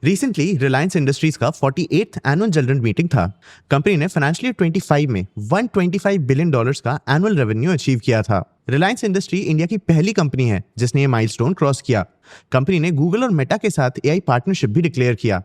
Recently Reliance industries का 48th annual general meeting था। Company ने फाइनेंशियल ईयर 25 में $125 बिलियन का एनुअल रेवेन्यू अचीव किया था। रिलायंस इंडस्ट्री इंडिया की पहली कंपनी है जिसने ये माइलस्टोन क्रॉस किया। कंपनी ने गूगल और मेटा के साथ एआई पार्टनरशिप भी डिक्लेयर किया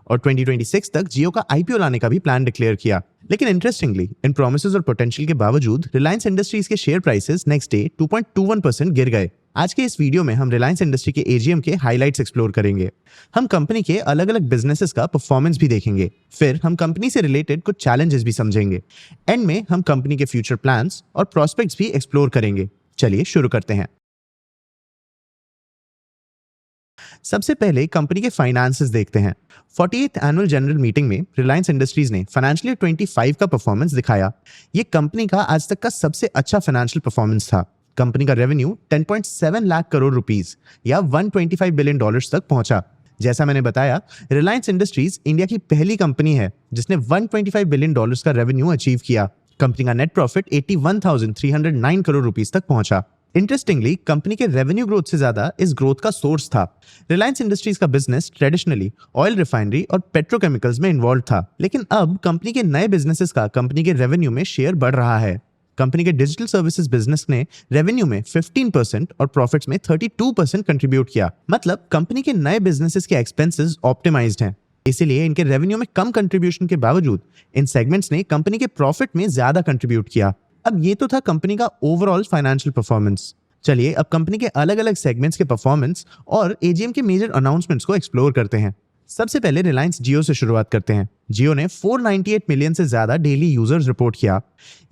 और 2026 तक जियो का आईपीओ लाने का भी प्लान डिक्लेयर किया। लेकिन इंटरेस्टिंगली इन प्रोमिसेस और पोटेंशियल के बावजूद रिलायंस इंडस्ट्रीज के शेयर प्राइसेस नेक्स्ट डे 2.21% गिर गए। आज के इस वीडियो में हम रिलायंस इंडस्ट्री के एजीएम के हाइलाइट्स एक्सप्लोर करेंगे। हम कंपनी के अलग अलग बिजनेसेस का परफॉर्मेंस भी देखेंगे, फिर हम कंपनी से रिलेटेड कुछ चैलेंजेस भी समझेंगे। एंड में हम कंपनी के फ्यूचर प्लान्स और प्रोस्पेक्ट्स भी एक्सप्लोर करेंगे। चलिए शुरू करते हैं। सबसे पहले कंपनी के फाइनेंसेस देखते हैं। 48th एनुअल जनरल मीटिंग में रिलायंस इंडस्ट्रीज ने फाइनेंशियल ईयर 25 का परफॉर्मेंस दिखाया। ये कंपनी का आज तक का सबसे अच्छा फाइनेंशियल परफॉर्मेंस था। कंपनी का रेवेन्यू 10.7 लाख करोड़ रुपीस या $125 बिलियन तक पहुंचा। जैसा मैंने बताया, रिलायंस इंडस्ट्रीज इंडिया की पहली कंपनी है जिसने $125 बिलियन का रेवेन्यू अचीव किया। कंपनी का नेट प्रॉफिट 81,309 करोड़ रुपीस तक पहुंचा। इंटरेस्टिंगली कंपनी के रेवेन्यू ग्रोथ से ज्यादा इस ग्रोथ का सोर्स था। रिलायंस इंडस्ट्रीज का बिजनेस ट्रेडिशनली ऑयल रिफाइनरी और पेट्रोकेमिकल्स में इन्वॉल्व था, लेकिन अब कंपनी के नए बिजनेसेस का कंपनी के रेवेन्यू में शेयर बढ़ रहा है। कंपनी के डिजिटल सर्विसेज बिजनेस ने रेवेन्यू में 15% और प्रॉफिट्स में 32% कंट्रीब्यूट किया। मतलब कंपनी के नए बिजनेसेस के एक्सपेंसेस ऑप्टिमाइज्ड हैं, इसीलिए इनके रेवेन्यू में कम कंट्रीब्यूशन के बावजूद इन सेगमेंट्स ने कंपनी के प्रॉफिट में ज्यादा कंट्रीब्यूट किया। अब ये तो था कंपनी का ओवरऑल फाइनेंशियल परफॉर्मेंस। चलिए अब कंपनी के अलग अलग सेगमेंट्स के परफॉर्मेंस और एजीएम के मेजर अनाउंसमेंट्स को एक्सप्लोर करते हैं। सबसे पहले रिलायंस जियो से शुरुआत करते हैं। जियो ने 498 मिलियन से ज्यादा डेली यूजर्स रिपोर्ट किया।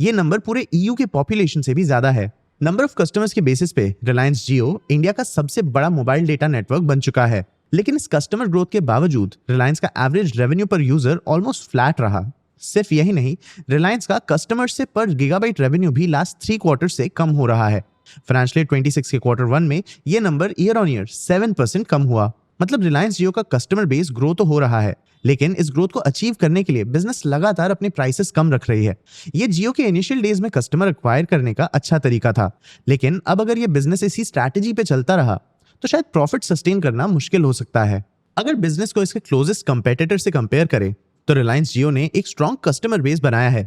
ये नंबर पूरे ईयू के पॉपुलेशन से भी ज्यादा है। नंबर ऑफ कस्टमर्स के बेसिस पे रिलायंस जियो इंडिया का सबसे बड़ा मोबाइल डेटा नेटवर्क बन चुका है। लेकिन इस कस्टमर ग्रोथ के बावजूद रिलायंस का एवरेज रेवेन्यू पर यूजर ऑलमोस्ट फ्लैट रहा। सिर्फ यही नहीं, रिलायंस का कस्टमर से पर गीगाबाइट रेवेन्यू भी लास्ट 3 क्वार्टर से कम हो रहा है। फाइनेंशियल ईयर 26 के क्वार्टर 1 में ये नंबर ईयर ऑन ईयर 7% कम हुआ। मतलब रिलायंस जियो का कस्टमर बेस ग्रो तो हो रहा है, लेकिन इस ग्रोथ को अचीव करने के लिए बिजनेस लगातार अपने प्राइसेस कम रख रही है। ये जियो के इनिशियल डेज में कस्टमर एक्वायर करने का अच्छा तरीका था, लेकिन अब अगर ये बिजनेस इसी स्ट्रैटेजी पे चलता रहा तो शायद प्रॉफिट सस्टेन करना मुश्किल हो सकता है। अगर बिजनेस को इसके क्लोजेस्ट कंपेटिटर से कंपेयर करें तो रिलायंस जियो ने एक स्ट्रॉन्ग कस्टमर बेस बनाया है,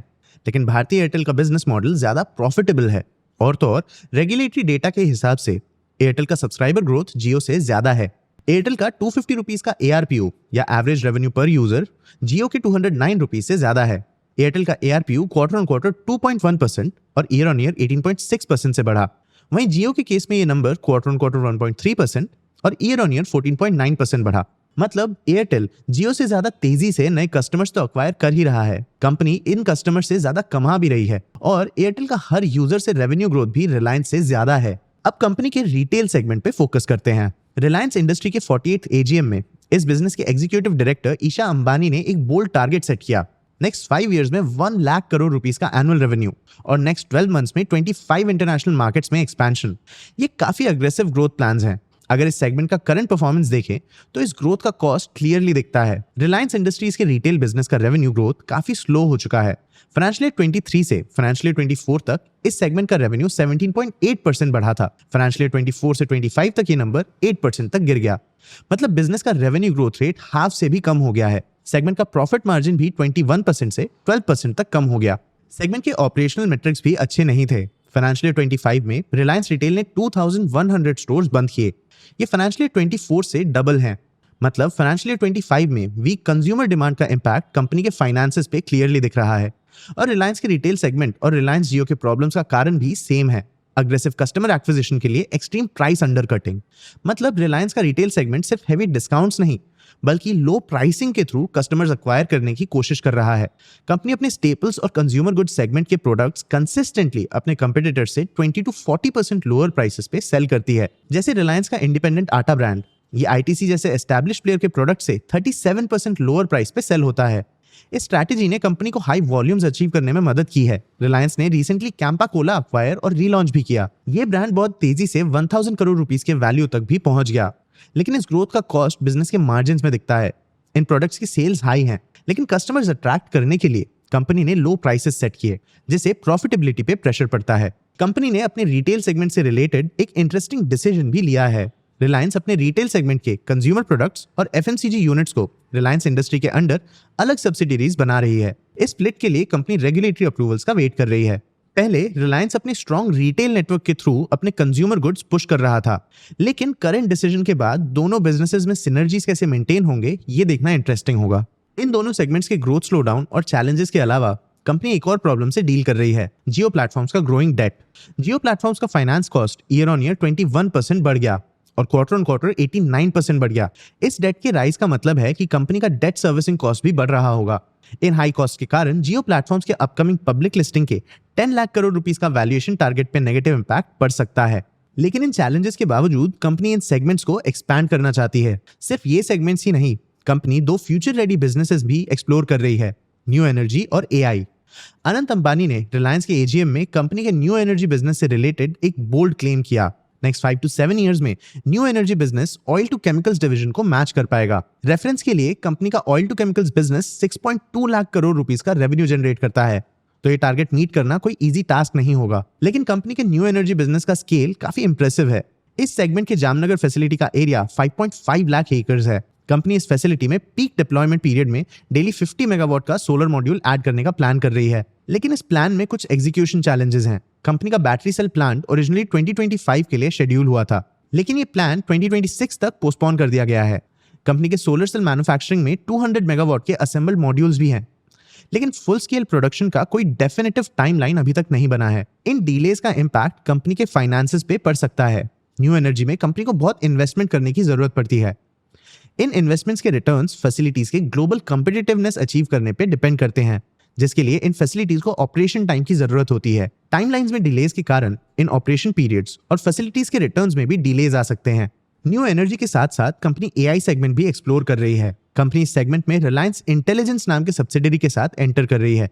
लेकिन भारतीय एयरटेल का बिजनेस मॉडल ज्यादा प्रॉफिटेबल है। और तो और रेगुलेटरी डेटा के हिसाब से एयरटेल का सब्सक्राइबर ग्रोथ जियो से ज्यादा है। एयरटेल का 250 रुपीज का एआरपीयू या एवरेज रेवेन्यू पर यूजर जियो के 209 रुपीज से ज्यादा है। एयरटेल का एआरपीयू क्वार्टर ऑन क्वार्टर 2.1% और ईयर ऑन ईयर 18.6% से बढ़ा। वहीं जियो के केस में ये नंबर क्वार्टर ऑन क्वार्टर 1.3% और ईयर ऑन ईयर 14.9% बढ़ा। मतलब एयरटेल जियो से ज्यादा तेजी से नए कस्टमर्स तो अक्वायर कर ही रहा है, कंपनी इन कस्टमर से ज्यादा कमा भी रही है और एयरटेल का हर यूजर से रेवेन्यू ग्रोथ भी रिलायंस से ज्यादा है। अब कंपनी के रिटेल सेगमेंट पे फोकस करते हैं। रिलायंस इंडस्ट्री के 48th एजीएम में इस बिजनेस के एग्जीक्यूटिव डायरेक्टर ईशा अंबानी ने एक बोल्ड टारगेट सेट किया। नेक्स्ट 5 इयर्स में 1 लाख करोड़ रुपीस का एनुअल रेवेन्यू और नेक्स्ट 12 मंथ्स में 25 इंटरनेशनल मार्केट्स में एक्सपेंशन। ये काफी अग्रेसिव ग्रोथ प्लान्स हैं। अगर इस सेगमेंट का करंट परफॉर्मेंस देखें तो इस ग्रोथ का कॉस्ट क्लियरली दिखता है। रिलायंस इंडस्ट्रीज के रिटेल बिजनेस का रेवेन्यू ग्रोथ काफी स्लो हो चुका है। फाइनेंशियल ईयर 23 से फाइनेंशियल ईयर 24 तक इस सेगमेंट का रेवेन्यू 17.8% बढ़ा था। फाइनेंशियल ईयर 24 से 25 तक ये नंबर 8% तक गिर गया। मतलब बिजनेस का रेवेन्यू ग्रोथ रेट हाफ से भी कम हो गया है। सेगमेंट का प्रॉफिट मार्जिन भी 21% से 12% तक कम हो गया। सेगमेंट के ऑपरेशनल मेट्रिक्स भी अच्छे नहीं थे। फाइनेंशियल ईयर 25 में रिलायंस रिटेल ने 2100 स्टोर्स बंद किए। ये फाइनेंशियल ईयर 24 से डबल है। मतलब फाइनेंशियल ईयर 25 में वीक कंज्यूमर डिमांड का इंपैक्ट कंपनी के फाइनेंसेस पे क्लियरली दिख रहा है। और रिलायंस के रिटेल सेगमेंट और रिलायंस जियो के प्रॉब्लम्स का कारण भी सेम है, अग्रेसिव कस्टमर एक्विजिशन के लिए एक्सट्रीम प्राइस अंडरकटिंग। मतलब रिलायंस का रिटेल सेगमेंट सिर्फ हेवी डिस्काउंट्स नहीं बल्कि लो प्राइसिंग के थ्रू कस्टमर्स एक्वायर करने की कोशिश कर रहा है। कंपनी अपने स्टेपल्स और कंज्यूमर गुड्स सेगमेंट के प्रोडक्ट्स कंसिस्टेंटली अपने कंपटीटर से 20 to 40% लोअर प्राइसेस पे सेल करती है। जैसे रिलायंस का इंडिपेंडेंट आटा ब्रांड, ये आईटीसी जैसे एस्टैब्लिश्ड प्लेयर के प्रोडक्ट से 37% लोअर प्राइस पे सेल होता है। इस स्ट्रैटेजी ने कंपनी को हाई वॉल्यूम्स अचीव करने में मदद की है। रिलायंस ने रिसेंटली कैंपा कोला अक्वायर और रीलॉन्च भी किया। ये ब्रांड बहुत तेजी से 1000 करोड़ रुपीस के वैल्यू तक भी पहुंच गया, लेकिन इस ग्रोथ का कॉस्ट बिजनेस के मार्जिन्स में दिखता है। इन प्रोडक्ट्स की सेल्स हाई हैं, लेकिन कस्टमर्स अट्रैक्ट करने के लिए कंपनी ने लो प्राइसेस सेट किए, जिससे प्रॉफिटेबिलिटी पे प्रेशर पड़ता है। कंपनी ने अपने रिटेल सेगमेंट से रिलेटेड एक इंटरेस्टिंग डिसीजन भी लिया है। रिलायंस अपने रिटेल सेगमेंट के कंज्यूमर प्रोडक्ट्स और एफएमसीजी यूनिट्स को रिलायंस इंडस्ट्री के अंडर अलग सब्सिडीज बना रही है। इस स्प्लिट के लिए कंपनी रेगुलेटरी अप्रूवल्स का वेट कर रही है। पहले रिलायंस अपने स्ट्रॉन्ग रिटेल नेटवर्क के थ्रू अपने कंज्यूमर गुड्स पुश कर रहा था, लेकिन करंट डिसीजन के बाद दोनों बिजनेसेस में सिनर्जीज कैसे मेंटेन होंगे ये देखना इंटरेस्टिंग होगा। इन दोनों सेगमेंट्स के ग्रोथ स्लो डाउन और चैलेंजेस के अलावा कंपनी एक और प्रॉब्लम से डील कर रही है, जियो प्लेटफॉर्म्स का ग्रोइंग डेट। जियो प्लेटफॉर्म्स का finance cost year on year 21% बढ़ गया और क्वार्टर ऑन क्वार्टर 89% बढ़ गया। इस डेट के राइज का मतलब है कि कंपनी का डेट सर्विसिंग कॉस्ट भी बढ़ रहा होगा। इन हाई कॉस्ट के कारण जियो प्लेटफॉर्म्स के अपकमिंग पब्लिक लिस्टिंग के 10 लाख करोड़ रुपीस का वैल्यूएशन टारगेट पे नेगेटिव इंपैक्ट पड़ सकता है। लेकिन इन चैलेंजेस के बावजूद कंपनी इन सेगमेंट्स को एक्सपैंड करना चाहती है। सिर्फ ये सेगमेंट्स ही नहीं, कंपनी 2 फ्यूचर रेडी बिजनेसेस भी एक्सप्लोर कर रही है, न्यू एनर्जी और एआई। अनंत अंबानी ने रिलायंस के एजीएम में कंपनी के न्यू एनर्जी बिजनेस से रिलेटेड एक बोल्ड क्लेम किया। नेक्स्ट 5 to 7 ईयर्स में new energy business oil to chemicals division को मैच कर पाएगा। रेफरेंस के लिए कंपनी का oil to chemicals business 6.2 lakh crore rupees का रेवेन्यू जनरेट करता है, तो ये टारगेट मीट करना कोई इजी टास्क नहीं होगा। लेकिन कंपनी के न्यू एनर्जी बिजनेस का स्केल काफी इंप्रेसिव है। इस सेगमेंट के जामनगर फैसिलिटी का एरिया 5.5 लाख एकर्स है। कंपनी इस फैसिलिटी में पीक डिप्लॉयमेंट पीरियड में डेली 50 मेगावाट का सोलर मॉड्यूल ऐड करने का प्लान कर रही है। लेकिन इस प्लान में कुछ एग्जीक्यूशन चैलेंजेस हैं। कंपनी का बैटरी सेल प्लांट ओरिजिनली 2025 के लिए शेड्यूल हुआ था, लेकिन ये प्लान 2026 तक पोस्टपोन कर दिया गया है। कंपनी के सोलर सेल मैन्युफैक्चरिंग में 200 मेगावाट के असेंबल्ड मॉड्यूल्स भी हैं, लेकिन फुल स्केल प्रोडक्शन का कोई डेफिनेटिव टाइमलाइन अभी तक नहीं बना है। इन डिलेज का इंपैक्ट कंपनी के फाइनेंसेस पे पड़ सकता है। न्यू एनर्जी में कंपनी को बहुत इन्वेस्टमेंट करने की जरूरत पड़ती है। इन इन्वेस्टमेंट्स के रिटर्न्स फैसिलिटीज के ग्लोबल कॉम्पिटिटिवनेस अचीव करने पे डिपेंड करते हैं, जिसके लिए इन फैसिलिटीज को ऑपरेशन टाइम की जरूरत होती है। टाइमलाइंस में डिलेज के कारण इन ऑपरेशन पीरियड्स और फैसिलिटीज के रिटर्न्स में भी डिलेज आ सकते हैं। न्यू एनर्जी के साथ साथ कंपनी एआई सेगमेंट भी एक्सप्लोर कर रही है। कंपनी इस सेगमेंट में रिलायंस इंटेलिजेंस नाम के सब्सिडरी के साथ एंटर कर रही है,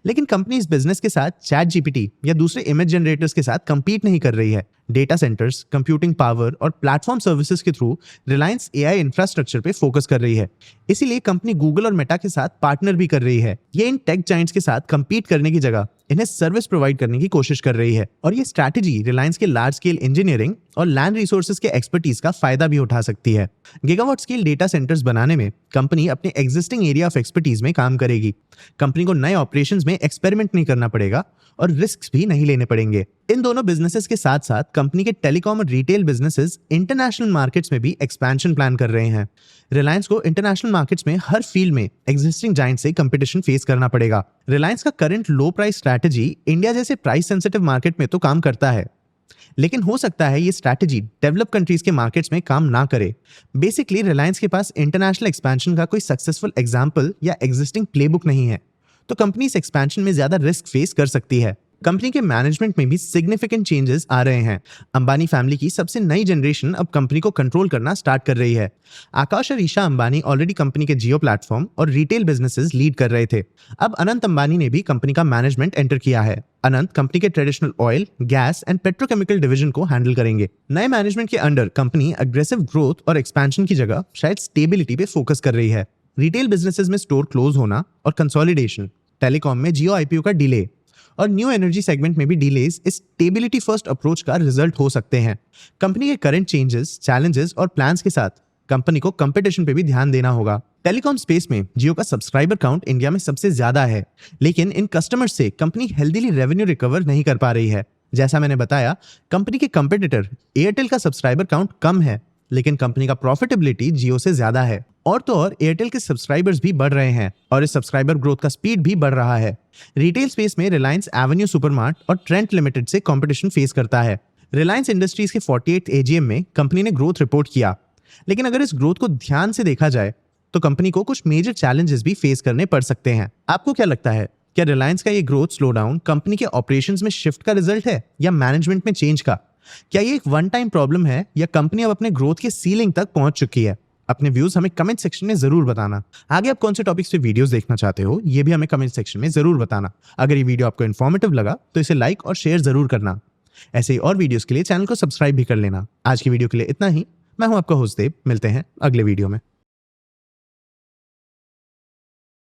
लेकिन कंपनी इस बिजनेस के साथ चैट जीपीटी या दूसरे इमेज जनरेटर्स के साथ कंपीट नहीं कर रही है। डेटा सेंटर्स, कंप्यूटिंग पावर और प्लेटफॉर्म सर्विसेज के थ्रू रिलायंस एआई इंफ्रास्ट्रक्चर पे फोकस कर रही है। इसीलिए कंपनी गूगल और मेटा के साथ पार्टनर भी कर रही है। ये इन टेक जायंट्स के साथ कंपीट करने की जगह इन्हें सर्विस प्रोवाइड करने की कोशिश कर रही है, और ये स्ट्रैटेजी रिलायंस के लार्ज स्केल इंजीनियरिंग और लैंड रिसोर्सेज के एक्सपर्टीज का फायदा भी उठा सकती है। गीगावाट स्केल डेटा सेंटर्स बनाने में कंपनी अपने एग्जिस्टिंग एरिया ऑफ एक्सपर्टीज में काम करेगी। कंपनी को नए ऑपरेशंस में एक्सपेरिमेंट नहीं करना पड़ेगा और रिस्क भी नहीं लेने पड़ेंगे। इन दोनों बिजनेसेस के साथ साथ कंपनी के टेलीकॉम और रिटेल बिजनेसेस इंटरनेशनल मार्केट्स में भी एक्सपेंशन प्लान कर रहे हैं। रिलायंस को इंटरनेशनल मार्केट्स में हर फील्ड में एग्जिस्टिंग जायंट से कंपटीशन फेस करना पड़ेगा। रिलायंस का करंट लो प्राइस स्ट्रैटेजी इंडिया जैसे प्राइस सेंसिटिव मार्केट में तो काम करता है, लेकिन हो सकता है ये स्ट्रैटेजी डेवलप कंट्रीज के मार्केट्स में काम ना करे। बेसिकली रिलायंस के पास इंटरनेशनल एक्सपेंशन का कोई सक्सेसफुल एग्जांपल या एग्जिस्टिंग प्लेबुक नहीं है, तो कंपनी इस एक्सपेंशन में ज्यादा रिस्क फेस कर सकती है। कंपनी के मैनेजमेंट में भी सिग्निफिकेंट चेंजेस आ रहे हैं। अंबानी फैमिली की सबसे नई जनरेशन अब कंपनी को कंट्रोल करना स्टार्ट कर रही है। आकाश और ईशा अंबानी ऑलरेडी कंपनी के जियो प्लेटफॉर्म और रिटेल बिजनेसेस लीड कर रहे थे। अब अनंत अंबानी ने भी कंपनी का मैनेजमेंट एंटर किया है। अनंत कंपनी के traditional oil, gas and petrochemical division को हैंडल करेंगे। नए मैनेजमेंट के अंडर कंपनी अग्रेसिव ग्रोथ और एक्सपेंशन की जगह शायद स्टेबिलिटी पे फोकस कर रही है। रिटेल बिजनेसेस में स्टोर क्लोज होना और कंसोलिडेशन, टेलीकॉम में जियो आईपीओ का डिले और न्यू एनर्जी सेगमेंट में भी डिलेज इस स्टेबिलिटी फर्स्ट अप्रोच का रिजल्ट हो सकते हैं। कंपनी के करंट चेंजेस, चैलेंजेस और प्लान्स के साथ कंपनी को कंपटीशन पे भी ध्यान देना होगा। टेलीकॉम स्पेस में जियो का सब्सक्राइबर काउंट इंडिया में सबसे ज्यादा है, लेकिन इन कस्टमर्स से कंपनी हेल्दीली रेवेन्यू रिकवर नहीं कर पा रही है। जैसा मैंने बताया, कंपनी के कंपटीटर एयरटेल का सब्सक्राइबर काउंट कम है, लेकिन कंपनी का प्रॉफिटेबिलिटी जियो से ज्यादा है। और तो और एयरटेल के सब्सक्राइबर्स भी बढ़ रहे हैं और इस सब्सक्राइबर ग्रोथ का स्पीड भी बढ़ रहा है। रिटेल स्पेस में रिलायंस एवेन्यू सुपरमार्ट और ट्रेंट लिमिटेड से कंपटीशन फेस करता है। रिलायंस इंडस्ट्रीज के 48th एजीएम में कंपनी ने ग्रोथ रिपोर्ट किया, लेकिन अगर इस ग्रोथ को ध्यान से देखा जाए तो कंपनी को कुछ मेजर चैलेंजेस भी फेस करने पड़ सकते हैं। आपको क्या लगता है, क्या रिलायंस का ये ग्रोथ स्लो डाउन कंपनी के ऑपरेशंस में शिफ्ट का रिजल्ट है या मैनेजमेंट में चेंज का? क्या ये एक वन टाइम प्रॉब्लम है या कंपनी अब अपने ग्रोथ के सीलिंग तक पहुंच चुकी है? अपने व्यूज हमें कमेंट सेक्शन में जरूर बताना। आगे आप कौन से टॉपिक्स पे वीडियोस देखना चाहते हो ये भी हमें कमेंट सेक्शन में जरूर बताना। अगर ये वीडियो आपको इन्फॉर्मेटिव लगा तो इसे लाइक और शेयर जरूर करना। ऐसे ही और वीडियोस के लिए चैनल को सब्सक्राइब भी कर लेना। आज की वीडियो के लिए इतना ही। मैं हूं आपका होस्ट देव, मिलते हैं अगले वीडियो में।